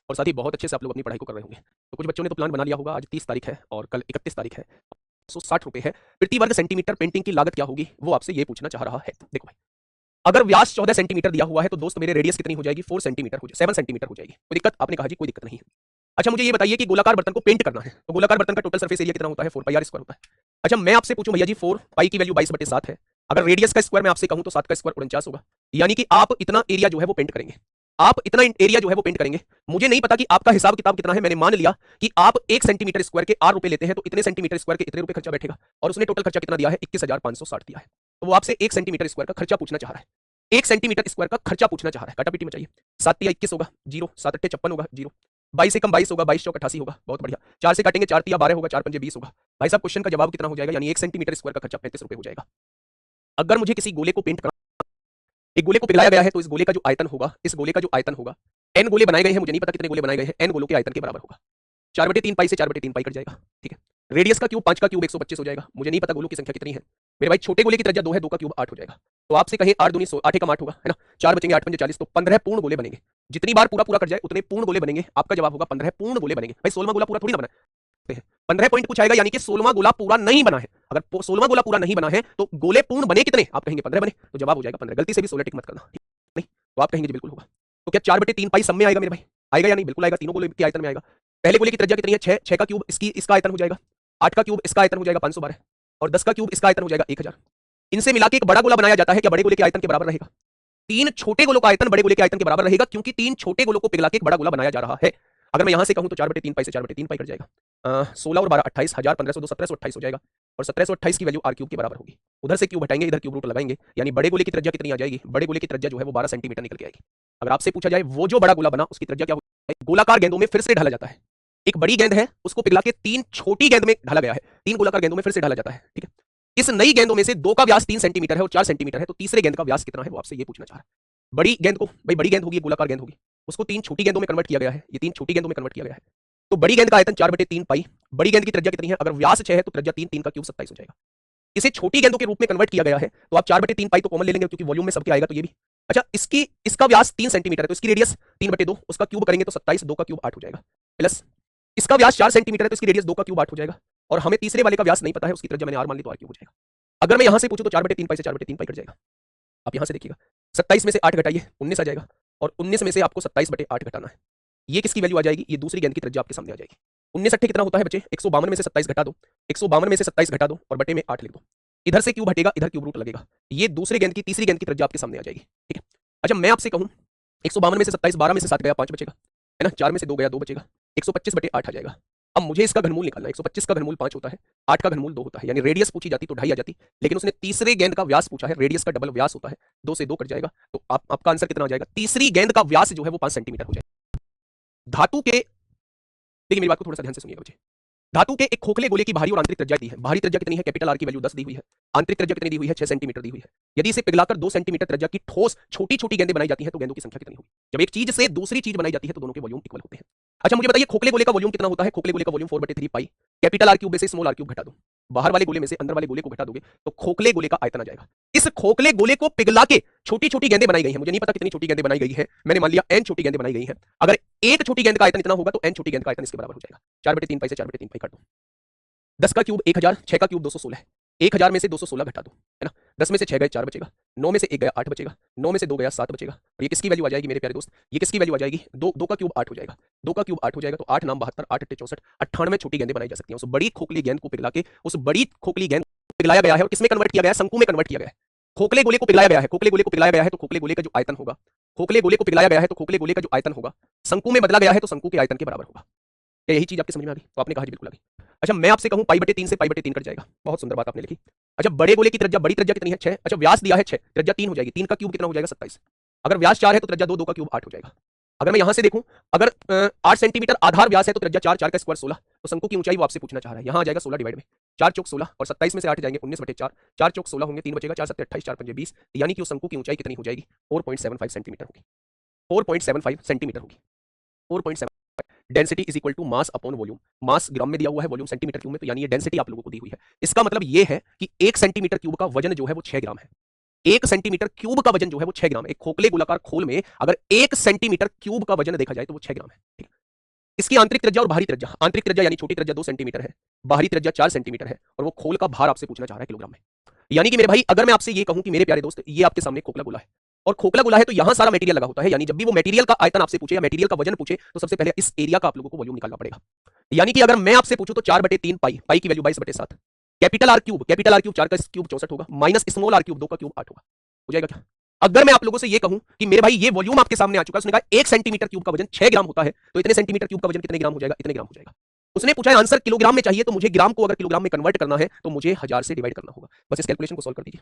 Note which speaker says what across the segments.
Speaker 1: और साथ ही बहुत अच्छे से आप लोग अपनी पढ़ाई को कर रहे होंगे। तो कुछ बच्चों ने तो प्लान बना लिया होगा, आज 30 तारीख है और कल 31 तारीख है। 160 रुपए है प्रति वर्ग सेंटीमीटर, पेंटिंग की लागत क्या होगी वो आपसे ये पूछना चाह रहा है। देखो भाई, अगर व्यास 14 सेंटीमीटर दिया हुआ है तो दोस्त मेरे रेडियस कितनी हो जाएगी, 4 सेंटीमीटर हो जाएगी, 7 सेंटीमीटर हो जाएगी। कोई दिक्कत? आपने कहा जी कोई दिक्कत नहीं है। अच्छा मुझे ये बताइए कि गोलाकार बर्तन को पेंट करना है तो गोलाकार बर्तन का टोटल सरफेस एरिया कितना होता है, 4 पाई आर स्क्वायर होता है। अच्छा मैं आपसे पूछूं भैया जी 4 पाई की वैल्यू 22/7 है, अगर रेडियस का स्क्वायर मैं आपसे कहूं तो 7 का स्क्वायर 49 होगा। यानी कि आप इतना एरिया जो है वो पेंट करेंगे, आप इतना एरिया जो है वो पेंट करेंगे। मुझे नहीं पता कि आपका हिसाब किताब कितना है, मैंने मान लिया कि आप 1 सेंटीमीटर स्क्वायर के 8 रुपए लेते हैं तो इतने सेंटीमीटर स्क्वायर के इतने रुपए खर्चा बैठेगा, और उसने टोटल खर्चा कितना दिया है, 21,560 दिया है। तो वो आपसे 1 सेंटीमीटर स्क्वायर का खर्चा पूछना चाह रहा है, 1 सेंटीमीटर स्क्वायर का खर्चा पूछना चाह रहा है। काटापीटी में चाहिए, 7 तिया 21 होगा, 0, 7 अट्ठे 56 होगा, 0, 22 से कम 22 होगा, 22 चौक 88 होगा, बहुत बढ़िया। 4 से काटेंगे 4 तिया 12 होगा, 4 पंजे 20 होगा। भाई साहब क्वेश्चन का जवाब कितना हो जाएगा, यानी 1 सेंटीमीटर स्क्वायर का खर्चा 35 रुपए हो जाएगा। अगर मुझे किसी गोले को पेंट करना, एक गोले को पिघलाया गया है तो इस गोले का जो आयतन होगा, इस गोले का जो आयतन होगा, n गोले बनाए गए हैं, मुझे नहीं पता कितने गोले बनाए गए हैं, n गोलों के आयतन के बराबर होगा। 4/3 पाई से 4/3 पाई कट जाएगा, ठीक है। रेडियस का क्यूब 5 का क्यूब 125 हो जाएगा, मुझे नहीं पता गोलों की संख्या कितनी है मेरे भाई। छोटे गोले की त्रिज्या 2 है, 2 का क्यूब 8 हो जाएगा। तो आपसे कहें 8 दूनी 8 एकम 8 होगा, है ना, 4 बचेंगे 8 पंजे 40, तो 15 पूर्ण गोले बनेंगे। जितनी बार पूरा पूरा कट जाए उतने पूर्ण गोले बनेंगे। आपका जवाब होगा 15 पूर्ण गोले बनेंगे। भाई 16वां गोला पूरा थोड़ी ना बना है, 15 पॉइंट पूछा जाएगा, यानी कि 16वां गोला पूरा नहीं बना है। अगर 16वां गोला पूरा नहीं बना है तो गोले पूर्ण बने कितने, आप कहेंगे 15 बने, तो जवाब हो जाएगा 15। गलती से भी 16 टिक मत करना, नहीं तो आप कहेंगे बिल्कुल होगा। तो क्या 4/3 पाई सब में आएगा मेरे भाई, आएगा या नहीं, बिल्कुल आएगा, तीनों गोले के आयतन में आएगा। पहले गोले की त्रिज्या कितनी है, 6, 6 का क्यूब इसका आयतन हो जाएगा, 8 का क्यूब इसका आयतन हो जाएगा 512, और 10 का क्यूब इसका आयतन हो जाएगा 1000। इनसे मिला के एक बड़ा गोला बनाया जाता है, क्या बड़े गोले के आयतन के बराबर रहेगा? 3 छोटे गोलों का आयतन बड़े गोले के आयतन के बराबर रहेगा, क्योंकि 3 छोटे गोलों को पिघला के एक बड़ा गोला बनाया जा रहा है। अगर मैं यहां से कहूं तो 4/3 पाई से 4/3 पाई कट जाएगा, 16 और 12 28, 1000 1502 1728 हो जाएगा, और 1728 की वैल्यू आर क्यूब के बराबर होगी। उधर से क्यूब हटाएंगे, इधर क्यूब रूट लगाएंगे, यानी बड़े गोले की त्रिज्या कितनी आ जाएगी, बड़े गोले की त्रिज्या जो है वो 12 सेंटीमीटर निकल के आएगी। अगर आपसे पूछा जाए वो जो बड़ा गोला बना उसकी त्रिज्या क्या होगी, गोलाकार गेंदों में फिर से ढाला जाता है। एक बड़ी गेंद है उसको पिघला के 3 छोटी गेंद में ढाला गया है, 3 गोलाकार गेंदों में फिर से ढाला जाता है, ठीक है। इस नई गेंदों में से 2 का व्यास 3 सेंटीमीटर है और 4 सेंटीमीटर है, तो तीसरे गेंद का व्यास कितना है वो आपसे ये पूछना चाह रहा है। बड़ी गेंद को, भाई बड़ी गेंद होगी, गोलाकार गेंद होगी, उसको 3 छोटी गेंदों में कन्वर्ट किया गया है, ये 3 छोटी गेंदों में कन्वर्ट किया गया है। तो बड़ी गेंद का आयतन 4/3 पाई, बड़ी गेंद की त्रिज्या कितनी है, अगर व्यास 6 है तो त्रिज्या 3, 3 का क्यूब 27 हो जाएगा। इसे छोटी गेंदों के रूप में कन्वर्ट किया गया है, तो आप 4/3 पाई तो कॉमन ले लेंगे क्योंकि वॉल्यूम में सबके आएगा, तो ये भी। अच्छा इसका व्यास 3 सेंटीमीटर है तो इसकी रेडियस 3/2, उसका क्यूब करेंगे तो 27, 2 का क्यूब 8 हो जाएगा, प्लस इसका व्यास 4 सेंटीमीटर है तो इसकी रेडियस 2 का क्यूब 8 हो जाएगा, और हमें तीसरे वाले का व्यास नहीं पता है, उसकी त्रिज्या मैंने आर मान ली तो आर क्यूब हो जाएगा। अगर मैं यहां से पूछूं तो 4/3 पाई से 4/3 पाई कट जाएगा। आप यहां से देखिएगा, 27 में से 8 घटाइए 19 आ जाएगा, और 19 में से आपको 27/8 घटाना है, ये किसकी वैल्यू आ जाएगी, ये दूसरी गेंद की त्रिज्या आपके सामने आ जाएगी। 19 अट्ठे कितना होता है बच्चे, 152 में से 27 घटा दो, 152 में से 27 घटा दो और बटे में 8 लिख दो, इधर से क्यूब हटेगा, इधर क्यूब रूट लगेगा, ये दूसरी गेंद की तीसरी गेंद की त्रिज्या आपके सामने आ जाएगी, ठीक है। अच्छा मैं आपसे कहूं 152 में से 27, 12 में से 7 गया 5 बचेगा, है ना, 4 में से 2 गया 2 बचेगा, 125/8 आ जाएगा। अब मुझे इसका घनमूल निकालना है, 125 का घनमूल 5 होता है, 8 का घनमूल 2 होता है, यानी रेडियस पूछी जाती तो 2.5 आ जाती, लेकिन उसने तीसरे गेंद का व्यास पूछा है, रेडियस का डबल व्यास होता है, 2 से 2 कट जाएगा, तो आपका आंसर कितना आ जाएगा, तीसरी गेंद का व्यास जो है वो 5 सेंटीमीटर हो जाएगा। धातु के, देखिए मेरी बात को थोड़ा सा ध्यान से सुनिएगा बच्चे, धातु के एक खोखले गोले की बाहरी और आंतरिक त्रिज्या दी है, बाहरी त्रिज्या कितनी है, कैपिटल आर की वैल्यू 10 दी हुई है, आंतरिक त्रिज्या कितनी दी हुई है, 6 सेंटीमीटर दी हुई है। यदि इसे पिघलाकर 2 सेंटीमीटर त्रिज्या की ठोस छोटी छोटी गेंदें बनाई जाती हैं तो गेंदों की संख्या कितनी होगी। जब एक चीज से दूसरी चीज बनाई जाती है तो दोनों के वॉल्यूम इक्वल होते हैं। अच्छा मुझे बताइए खोखले गोले का वॉल्यूम कितना होता है, खोखले गोले का वॉल्यूम 4/3 पाई, कैपिटल आर क्यूब में से स्मॉल आर क्यूब घटा दो, बाहर वाले गोले में से अंदर वाले गोले को घटा दोगे तो खोखले गोले का आयतन आ जाएगा। इस खोखले गोले को पिघला के छोटी छोटी गेंदें बनाई गई हैं, मुझे नहीं पता कितनी छोटी गेंदें बनाई गई है, मैंने मान लिया n छोटी गेंदें बनाई गई हैं। अगर एक छोटी गेंद का आयतन इतना होगा तो n छोटी गेंद का आयतन इसके बराबर हो जाएगा। 4/3 पाई से 4/3 पाई काट दो, 10 का क्यूब 1000, 6 का क्यूब 216, 1000 में से 216 घटा दो, है ना, 10 में से 6 गए 4 बचेगा, 9 में से 1 गया 8 बचेगा, 9 में से 2 गया 7 बचेगा, और ये किसकी वैल्यू आ जाएगी मेरे प्यारे दोस्त, ये किसकी वैल्यू आ जाएगी, 2 का क्यूब 8 हो जाएगा, 2 का क्यूब 8 हो जाएगा, तो 8 नाम 72, 8 अट्ठे 64, 98 छोटी गेंदें बनाई जा सकती हैं। उस बड़ी खोखली गेंद को पिघला के, उस बड़ी खोखली गेंद को पिघलाया गया है और किसमें कन्वर्ट किया गया है, शंकु में कन्वर्ट किया गया है। खोखले गोले को पिघलाया गया है, खोखले गोले को पिघलाया गया है तो खोखले गोले का जो आयतन होगा, खोखले गोले को पिघलाया गया है तो खोखले गोले का जो आयतन होगा शंकु में बदला गया है तो शंकु के आयतन के बराबर होगा। यही चीज आपके समझ में आ गई, तो आपने कहा जी बिल्कुल आ गई। अच्छा मैं आपसे कहूं π/3 से π/3 कट जाएगा, बहुत सुंदर बात आपने लिखी। अच्छा बड़े गोले की त्रिज्या, बड़ी त्रिज्या कितनी है 6, अच्छा व्यास दिया है 6, त्रिज्या 3 हो जाएगी, 3 का क्यूब कितना हो जाएगा 27, अगर व्यास 4 है तो त्रिज्या 2, 2 का क्यूब 8 हो जाएगा। अगर मैं यहां से देखूं, अगर 8 सेंटीमीटर आधार व्यास है तो त्रिज्या 4, 4 का स्क्वायर 16, तो शंकु की ऊंचाई वो आपसे पूछना चाह रहा है। यहां आ जाएगा 16 डिवाइड में 4 चौक 16 और 27 में से 8 जाएंगे 19/4, 4 चौक 16 होंगे, 3 बचेगा, 4 7 28, 4 पंजे 20, यानी कि उस शंकु की ऊंचाई कितनी हो जाएगी 4.75 सेंटीमीटर होगी, 4.75 सेंटीमीटर होगी, 4.7। Density is equal to mass upon volume, mass gram में दिया हुआ है, वॉल्यूम सेंटीमीटर क्यूब में, तो यानी ये डेंसिटी आप लोगों को दी हुई है। इसका मतलब ये है कि 1 सेंटीमीटर क्यूब का वजन जो है वो 6 ग्राम है, 1 सेंटीमीटर क्यूब का वजन जो है वो 6 ग्राम है। एक खोखले गोलाकार खोल में अगर 1 सेंटीमीटर क्यूब का वजन देखा जाए तो वो 6 ग्राम है, ठीक है। इसकी आंतरिक त्रिज्या और बाहरी त्रिज्या, आंतरिक त्रिज्या यानी छोटी त्रिज्या 2 सेंटीमीटर है, बाहरी त्रिज्या 4 सेंटीमीटर है, और वो खोल का भार आपसे पूछना चाह रहा है किलोग्राम में। यानी कि मेरे भाई अगर मैं आपसे ये कहूं कि मेरे प्यारे दोस्त ये आपके सामने खोखला गोला है, और खोखला गोला है तो यहां सारा मटेरियल लगा होता है, यानी जब भी वो मटेरियल का आयतन आपसे पूछे या मटेरियल का वजन पूछे तो सबसे पहले इस एरिया का आप लोगों को वॉल्यूम निकालना पड़ेगा। यानी कि अगर मैं आपसे पूछूं तो 4/3 पाई, पाई की वैल्यू 22/7, कैपिटल आर क्यूब 4 का क्यूब 64 होगा, माइनस स्मॉल आर क्यूब 2 का क्यूब 8 होगा। हो जाएगा क्या? अगर मैं आप लोगों से ये कहूं कि मेरे भाई ये वॉल्यूम आपके सामने आ चुका है, उसने कहा 1 सेंटीमीटर क्यूब का वजन 6 ग्राम होता है, तो इतने सेंटीमीटर क्यूब का वजन कितने ग्राम हो जाएगा? इतने ग्राम हो जाएगा। उसने पूछा है आंसर किलोग्राम में चाहिए, तो मुझे ग्राम को अगर किलोग्राम में कन्वर्ट करना है तो मुझे 1000 से डिवाइड करना होगा। बस इस कैलकुलेशन को सॉल्व कर दीजिए।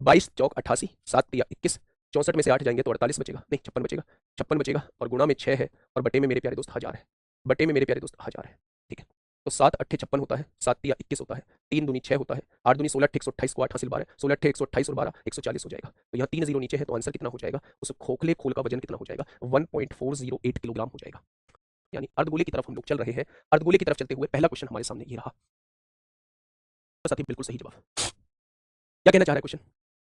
Speaker 1: 22 चौक 88, 7 या 21, 64 में से 8 जाएंगे तो 48 बचेगा, नहीं 56 बचेगा, 56 बचेगा, और गुणा में 6 है, और बटे में मेरे प्यारे दोस्त 1000 है, बटे में मेरे प्यारे दोस्त 1000 है। ठीक है, तो 7 8 56 होता है, 7 या 21 होता है, 3 दूनी 6 होता है, 8 दूनी 16 128 को 8 हासिल 12, 16 128 और 12 140 हो जाएगा। तो यहाँ 3 जीरो नीचे है, तो आंसर कितना हो जाएगा? उस खोखले खोल का वजन कितना हो जाएगा? 1.408 किलोग्राम हो जाएगा। यानी अर्धगोले की तरफ हम लोग चल रहे हैं। अर्धगोले की तरफ चलते हुए पहला क्वेश्चन हमारे सामने ये रहा। साथी बिल्कुल सही जवाब। क्या कहना चाह रहा है क्वेश्चन?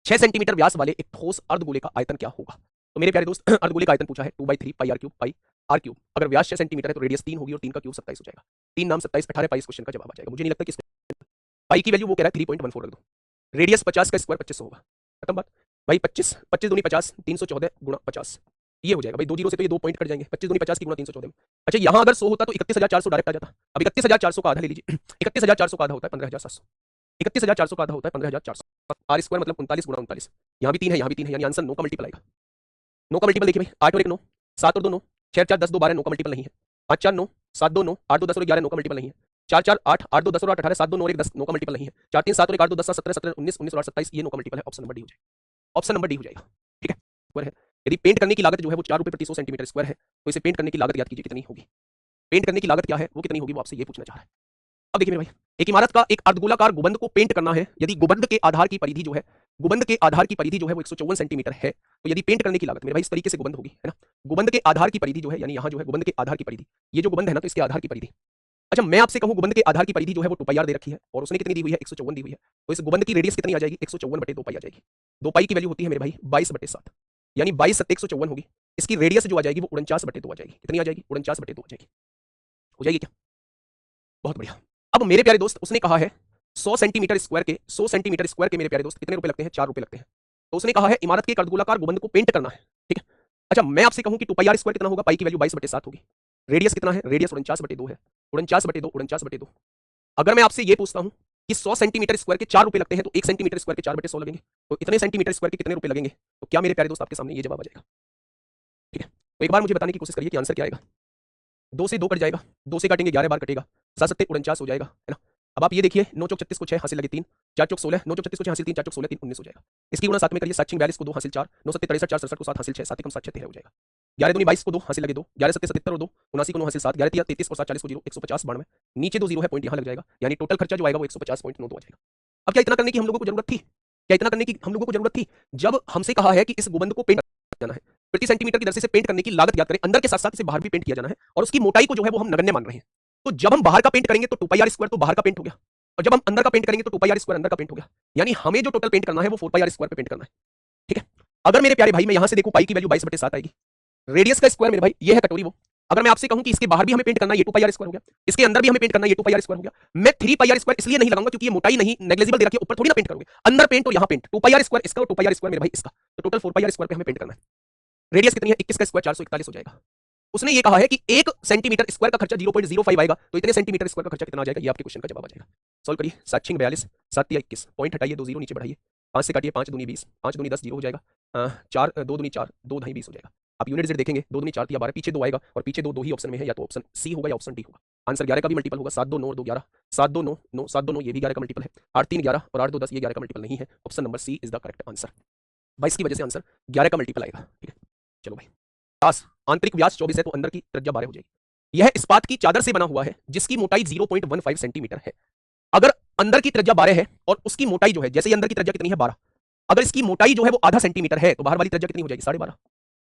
Speaker 1: 6 सेंटीमीटर व्यास वाले एक ठोस अर्धगोले का आयतन क्या होगा? तो मेरे प्यारे दोस्त अर्धगोले का आयतन पूछा है 2/3 pi r cube, pi r cube. अगर व्यास 6 सेंटीमीटर है तो रेडियस 3 होगी, और 3 का क्यूब 27 हो जाएगा। 3 नाम 27, 18 पाई इस क्वेश्चन का जवाब आ जाएगा। मुझे नहीं लगता कि पाई की वैल्यू वो कह रहा है 3.14 रख दो, रेडियस 50 का स्क्वायर 2500 होगा, खत्म बात भाई। 25 25 दूनी 50, 314 गुणा 50, ये हो जाएगा भाई। 2 जीरो से तो ये 2 पॉइंट कट जाएंगे, 25 दूनी 50 की गुणा 314 में। अच्छा यहाँ अगर 100 होता तो 31400 डायरेक्ट आ जाता। अब 31400 का आधा ले लीजिए, 31400 का आधा होता है 15700, 31400 का आधा होता है 15400, आर स्क्वायर मतलब 39 गुणा 39, यहाँ भी 3 है, यहाँ भी 3 है, यानी आंसर 9 का मल्टीपल आएगा। 9 का मल्टीपल देखिए भाई, 8 और 1 9, 7 और 2 9, 6 4 10 2 12, 9 का मल्टीपल नहीं है। 5 4 9, 7 2 9, 8 2 10 और 11, 9 का मल्टीपल नहीं है। 4 4 8, 8 2 10 और 8 18, 7 2 9 और 1 10, 9 का मल्टीपल नहीं है। 4 3 7 और 1 8 2 10 17 17 19 19 और 8 27, ये 9 का मल्टीपल है। ऑप्शन नंबर डी हो जाएगा, ऑप्शन नंबर डी हो जाएगा। ठीक है, स्क्वायर है। यदि पेंट करने की लागत जो है वो 4 रुपए प्रति 100 सेंटीमीटर स्क्वायर है, तो इसे पेंट करने की लागत याद कीजिए कितनी होगी। पेंट करने की लागत क्या है, वो कितनी होगी, वो आपसे ये पूछना चाह रहा है। अब देखिए मेरे भाई, एक इमारत का एक अर्धगोलाकार गुंबद को पेंट करना है, यदि गुंबद के आधार की परिधि जो है, गुंबद के आधार की परिधि जो है वो 154 सेंटीमीटर है, तो यदि पेंट करने की लागत मेरे भाई इस तरीके से गुंबद होगी, है ना, गुंबद के आधार की परिधि जो है, यानी यहाँ जो है गुंबद के आधार की परिधि, ये जो गुंबद है ना, तो इसके आधार की परिधि। अच्छा मैं आपसे कहूं गुंबद के आधार की परिधि जो है वो 2 पाई आर दे रखी है, और उसने कितनी दी हुई है? 154 दी हुई है, तो इस गुंबद की रेडियस कितनी आ जाएगी? 154/2 पाई आ जाएगी। 2 पाई की वैल्यू होती है मेरे भाई 22/7, यानी 22 7 154 होगी। इसकी रेडियस जो आ जाएगी वो 49/2 आ जाएगी। कितनी आ जाएगी? 49/2 आ जाएगी। हो जाएगी क्या? बहुत बढ़िया। अब मेरे प्यारे दोस्त उसने कहा है 100 सेंटीमीटर स्क्वायर के, 100 सेंटीमीटर स्क्वायर के मेरे प्यारे दोस्त कितने रुपए लगते हैं? 4 रुपए लगते हैं। तो उसने कहा है इमारत के एक अर्धगोलाकार गुंबद को पेंट करना है, ठीक है। अच्छा मैं आपसे कहूं कि 2 पाई आर स्क्वायर कितना होगा? पाई की वैल्यू 22/7 होगी। रेडियस कितना है? रेडियस 49/2 है, 49/2, 49/2। अगर मैं आपसे ये पूछता हूं कि 100 सेंटीमीटर स्क्वायर के 4 रुपए लगते हैं, तो 1 सेंटीमीटर स्क्वायर के 4/100 लगेंगे, तो इतने सेंटीमीटर स्क्वायर के कितने रुपए लगेंगे? तो क्या मेरे प्यारे दोस्त आपके सामने ये जवाब आ जाएगा? ठीक है, तो एक बार मुझे बताने की कोशिश करिए कि आंसर क्या आएगा। 2 से 2 कट जाएगा, 2 से काटेंगे 11 बार कटेगा, 7 7 49 हो जाएगा, है ना। अब आप ये देखिए 9 चौक 36 को 6 हासिल लगे 3, 4 चौक 16, 9 चौक 36 को 6 हासिल 3, 4 चौक 16 3 19 हो जाएगा। इसकी गुणा 7 में करिए, 7 6 42 को 2 हासिल 4, 9 7 63 4 67 को 7 हासिल 6, 7 कम 7 6 13 हो जाएगा। 11 दूनी 22 को 2 हासिल लगे 2, 11 7 77 और 2 79 को 9 हासिल 7, 11 3 33 और 7 40 को 0 150 92, नीचे 2 जीरो है, पॉइंट यहाँ लग जाएगा, यानी टोटल खर्चा जो आएगा वो 150.9 आ जाएगा। अब क्या इतना करने की हम लोगों को जरूरत थी? क्या इतना करने की हम लोगों को जरूरत थी? जब हमसे कहा है कि इस गुंबद को पेंट जाना है, प्रति सेंटीमीटर की दर से पेंट करने की लागत याद करें, अंदर के साथ साथ इसे बाहर भी पेंट किया जाना है, और उसकी मोटाई को जो है वो हम नगण्य मान रहे हैं। तो जब हम बाहर का पेंट करेंगे तो 2 पाई आर स्क्वायर तो बाहर का पेंट हो गया, और जब हम अंदर का पेंट करेंगे तो 2 पाई आर स्क्वायर अंदर का पेंट हो गया, यानी हमें जो टोटल पेंट करना है वो 4 पाई आर स्क्वायर पे पेंट करना है। ठीक है, अगर मेरे प्यारे भाई मैं यहां से देखूं पाई की वैल्यू 22/7 आएगी, रेडियस का स्क्वायर मेरे भाई ये है कटोरी वो। अगर मैं आपसे कहूं कि इसके बाहर भी हमें पेंट करना है, ये 2 पाई आर स्क्वायर हो गया, इसके अंदर भी हमें पेंट करना है, ये 2 पाई आर स्क्वायर हो गया। मैं 3 पाई आर स्क्वायर इसलिए नहीं लगाऊंगा क्योंकि ये मोटाई नहीं नेग्लिजिबल दे रखी है, ऊपर थोड़ी ना पेंट करोगे, अंदर पेंट और यहां पेंट, 2 पाई आर स्क्वायर इसका और 2 पाई आर स्क्वायर मेरे भाई इसका, तो टोटल 4 पाई आर स्क्वायर पे हमें पेंट करना है। रेडियस कितनी है? 21 का स्क्वायर 441 हो जाएगा। उसने ये कहा है कि 1 सेंटीमीटर स्क्वायर का खर्चा 0.05 आएगा, तो इतने सेंटीमीटर स्क्वायर का खर्चा कितना आ जाएगा? ये आपके क्वेश्चन का जवाब आ जाएगा। सॉल्व करिए, 7 6 42, 7 या 21, पॉइंट हटाइए, 2 जीरो नीचे बढ़ाइए, 5 से काटिए, 5 दूनी 20, 5 दूनी 10 जीरो हो जाएगा, 4 2 दूनी 4, 2 ढाई 20 हो जाएगा। आप यूनिट जेड देखेंगे, 2 दूनी 4 या 12, पीछे 2 आएगा, और पीछे 2 2 ही ऑप्शन में है, या तो ऑप्शन सी होगा या ऑप्शन डी होगा। आंसर 11 का भी मल्टीपल होगा, 7 2 9 और 2 11, 7 2 9 9 7 2 9 ये भी 11 का मल्टीपल है, 8 3 11 और 8 2 10 ये 11 का मल्टीपल नहीं है। Option number C is the correct answer. 22 की वजह से आंसर 11 का मल्टीपल आएगा। ठीक है, चलो भाई। व्यास, आंतरिक व्यास 24 है तो अंदर की त्रिज्या 12 हो जाएगी। यह इस्पात की चादर से बना हुआ है जिसकी मोटाई 0.15 सेंटीमीटर है। अगर अंदर की त्रिज्या 12 है और उसकी मोटाई जो है, जैसे अंदर की त्रिज्या कितनी है 12, अगर इसकी मोटाई जो है वो आधा सेंटीमीटर है, तो बाहर वाली त्रिज्या कितनी हो जाएगी? 12.5।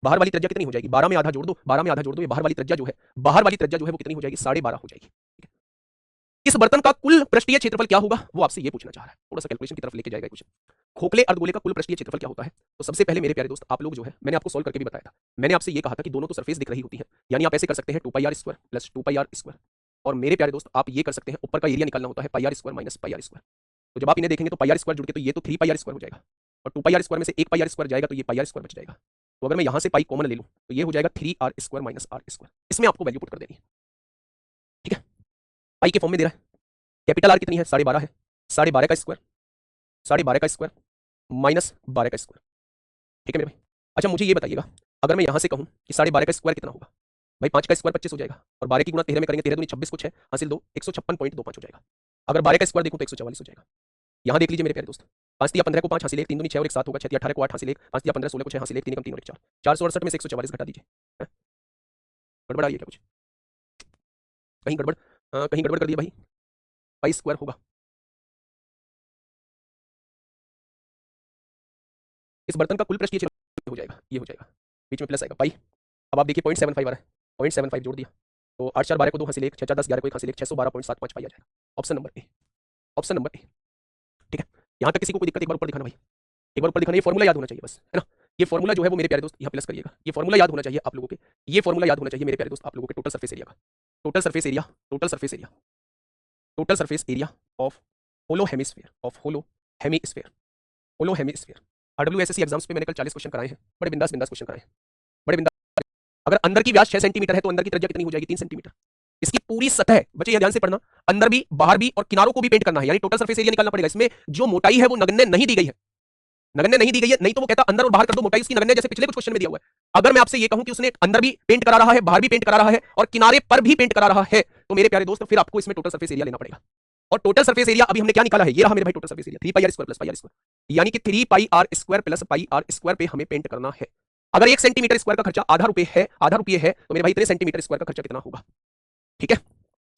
Speaker 1: बाहर वाली त्रिज्या कितनी हो जाएगी? 12 में आधा जोड़ दो, 12 में आधा जोड़ दो, ये बाहर वाली त्रिज्या जो है, बाहर वाली त्रिज्या जो है वो कितनी हो जाएगी? 12.5 हो जाएगी। इस बर्तन का कुल पृष्ठीय क्षेत्रफल क्या होगा, वो आपसे ये पूछना चाह रहा है। थोड़ा सा कैलकुलेशन की तरफ लेके जाएगा क्वेश्चन। खोखले अर्धगोले का कुल पृष्ठीय क्षेत्रफल क्या होता है? तो सबसे पहले मेरे प्यारे दोस्त, आप लोग जो है, मैंने आपको सॉल्व करके भी बताया था। मैंने आपसे ये कहा था कि दोनों तो सरफेस दिख रही होती है, यानी आप ऐसे कर सकते हैं 2πr² प्लस 2πr²। और मेरे प्यारे दोस्त आप ये कर सकते हैं, ऊपर का एरिया निकालना होता है πr² माइनस πr²। तो जब आप इन्हें देखेंगे तो πr² जुड़ के तो ये तो 3πr² हो जाएगा, और 2πr² में से एक πr² जाएगा तो ये πr² बच जाएगा। तो अगर मैं यहाँ से पाई कॉमन ले लूँ तो ये हो जाएगा 3r² माइनस r²। इसमें आपको वैल्यू पुट कर देनी है, ठीक है। पाई के फॉर्म में दे रहा है। कैपिटल आर कितनी है? 12.5 है। 12.5 का स्क्वायर माइनस 12 का स्क्वायर, ठीक है मेरे भाई। अच्छा मुझे ये बताइएगा, अगर मैं यहाँ से कहूँ कि 12.5 का स्क्वायर कितना होगा? भाई 5 का स्क्वायर 25 हो जाएगा, और 12 की गुणा 13 में करेंगे, 13 दूनी 26 कुछ है, हासिल 2 156.25 हो जाएगा। अगर 12 का स्क्वायर देखूँ तो 144 हो जाएगा। यहाँ देख लीजिए मेरे प्यारे दोस्त, 5 तिया 15 को 5 हासिल 1, 3 दूनी 6 और 1 7 होगा, 6 तिया 18 को 8 हासिल 1, 5 तिया 15 16 को 6 हासिल 1, 3 कम 3 और 1 4, 468 में से 144 घटा दीजिए। गड़बड़ आ रही है क्या कुछ? कहीं गड़बड़ कर दिया भाई। पाई स्क्वायर होगा, इस बर्तन का कुल पृष्ठीय क्षेत्रफल हो जाएगा, ये हो जाएगा, बीच में प्लस आएगा पाई। अब आप देखिए 0.75 आ रहा है, 0.75 जोड़ दिया तो 8 4 12 को 2 हासिल 1, 6 4 10 11 को 1 हासिल 1, 612.75 पाई आ जाएगा। Option number A, option number A, ठीक है। यहाँ तक किसी को कोई दिक्कत? एक बार ऊपर दिखाना भाई, एक बार ऊपर दिखाना। ये फॉर्मूला याद होना चाहिए बस, है ना। ये फॉर्मूला जो है वो मेरे प्यारे दोस्त यहाँ प्लस करिएगा, ये फॉर्मूला याद होना चाहिए आप लोगों के, ये फॉर्मूला याद होना चाहिए मेरे प्यारे दोस्त आप लोगों के टोटल सरफेस एरिया का। Total surface area, total surface area, total surface area of hollow hemisphere, of hollow hemisphere, hollow hemisphere. RWSSC exams पे मैंने कल 40 क्वेश्चन कराए हैं, बड़े बिंदास बिंदास क्वेश्चन कराए हैं, बड़े बिंदास। अगर अंदर की व्यास 6 सेंटीमीटर है तो अंदर की त्रिज्या कितनी हो जाएगी? 3 सेंटीमीटर। इसकी पूरी सतह, बच्चे ये ध्यान से पढ़ना, अंदर भी बाहर भी और किनारों को भी पेंट करना है, यानी टोटल सरफेस एरिया निकालना पड़ेगा। इसमें जो मोटाई है वो नगण्य नहीं दी गई है, नगण्य नहीं दी गई है, नहीं तो वो कहता अंदर और बाहर कर दो मोटाई उसकी नगण्य, जैसे पिछले कुछ क्वेश्चन में दिया हुआ है। अगर मैं आपसे ये कहूं कि उसने अंदर भी पेंट करा रहा है, बाहर भी पेंट करा रहा है और किनारे पर भी पेंट करा रहा है, तो मेरे प्यारे दोस्त फिर आपको इसमें टोटल सरफेस एरिया लेना पड़ेगा। और टोटल सरफेस एरिया अभी हमने क्या निकाला है? ये रहा मेरे भाई total surface area, 3πr² plus πr², यानी कि 3πr² प्लस πr² पे हमें पेंट करना है। अगर 1 सेंटीमीटर स्क्वायर का खर्चा आधा रुपये है, आधा रुपये है, तो मेरे भाई इतने सेंटीमीटर स्क्वायर का खर्चा कितना होगा? ठीक है,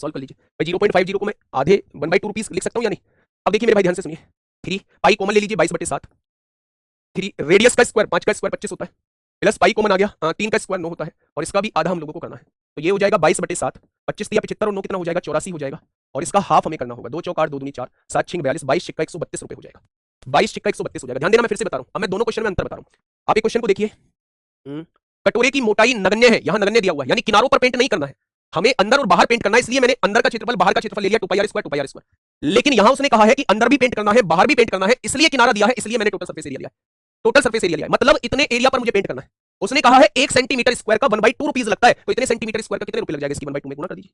Speaker 1: सॉल्व कर लीजिए भाई। 0.50 को मैं आधे 1/2 रुपीज लिख सकता हूँ या नहीं? अब देखिए मेरे भाई ध्यान से सुनिए, 3 पाई कॉमन ले लीजिए, 22/7, 3 रेडियस का स्क्वायर 5 का स्क्वायर 25 होता है, प्लस पाई कॉमन आ गया, 3 का स्क्वायर 9 होता है, और इसका भी आधा हम लोगों को करना है, तो ये हो जाएगा 22/7, 25 या 75 और 9 कितना हो जाएगा? 84 हो जाएगा, और इसका हाफ हमें करना होगा, 2 चौक 8 2 दूनी 4 7 6 42, 22 सिक्का 132 रुपए हो जाएगा, 22 सिक्का 132 हो जाएगा। ध्यान देना, मैं फिर से बता रहा हूं, अब मैं दोनों क्वेश्चन में अंतर बता रहा हूं। आप एक क्वेश्चन को देखिए, कटोरे की मोटाई नगण्य है, यहां नगण्य दिया हुआ है, यानी किनारों पर पेंट नहीं करना है, हमें अंदर और बाहर पेंट करना है, इसलिए मैंने अंदर का क्षेत्रफल बाहर का क्षेत्रफल ले लिया 2πr²। लेकिन यहां उसने कहा है कि अंदर भी पेंट करना है बाहर भी पेंट करना है, इसलिए किनारा दिया है, इसलिए मैंने टोटल सरफेस एरिया लिया, टोटल सरफेस एरिया लिया, मतलब इतने एरिया पर मुझे पेंट करना है। उसने कहा है 1 सेंटीमीटर स्क्वायर का 1/2 रुपीज लगता है, तो इतने सेंटीमीटर स्क्वायर का कितने रुपए लग जाएगा? इसकी 1/2 में गुणा कर दीजिए,